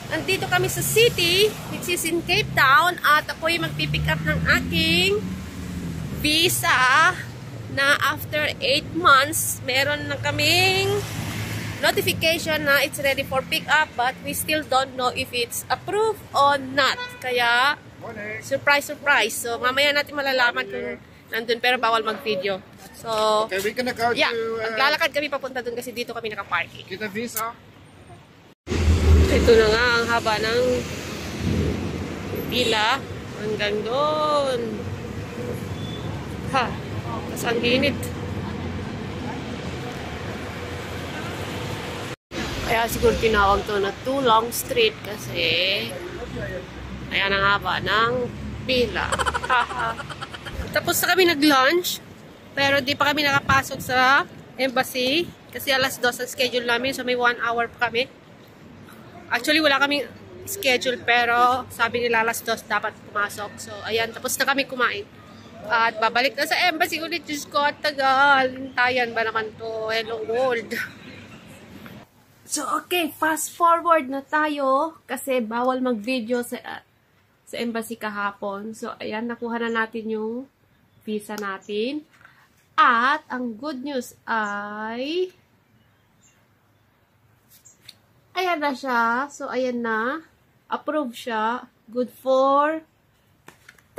Nandito kami sa city, which is in Cape Town, at ako'y magpipick up ng aking visa na after 8 months, meron na kaming notification na it's ready for pick up, but we still don't know if it's approved or not. Kaya, surprise, surprise. So, mamaya natin malalaman kung nandun, pero bawal mag-video. So, okay, we gonna go yeah, to... maglalakad kami papunta dun kasi dito kami nakaparking. Get a visa. Ito na nga, ang haba ng pila hanggang doon. Ha, tas ang init. Kaya siguro tinawag to na Too Long Street kasi ayan ang haba ng pila. Tapos na kami nag-lunch, pero di pa kami nakapasok sa embassy kasi alas 2 ang schedule namin, so may 1 hour pa kami. Actually, wala kaming schedule, pero sabi nila alas 2 dapat pumasok. So, ayan, tapos na kami kumain. At babalik na sa embassy ulit. Diyos ko, at tagal. Tayan ba naman to? Hello world. So, okay, fast forward na tayo kasi bawal mag-video sa embassy kahapon. So, ayan, nakuha na natin yung visa natin. At, ang good news ay ayan na siya. So, ayan na. Approved siya. Good for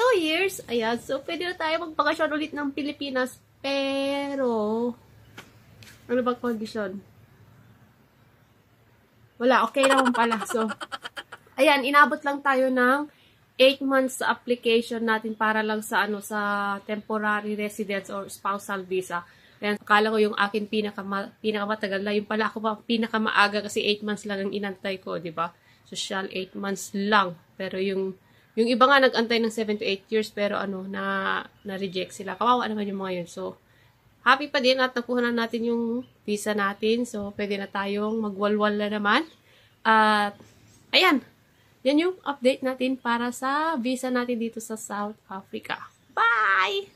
2 years. Ayan. So, pwede na tayo magbakasyon ulit ng Pilipinas. Pero, ano bang condition? Wala. Okay naman pala. So, ayan. Inabot lang tayo ng 8 months sa application natin para lang sa sa temporary residence or spousal visa. Ayan, akala ko yung akin pinakamatagal na. Yung pala ako pa pinakamaaga kasi 8 months lang ang inantay ko, di ba? Social 8 months lang. Pero yung iba nga nag-antay ng 7 to 8 years pero na-reject sila. Kawawa naman yung mga yun. So, happy pa din at nakuha na natin yung visa natin. So, pwede na tayong magwalwal na naman. At, ayan. Yan yung update natin para sa visa natin dito sa South Africa. Bye!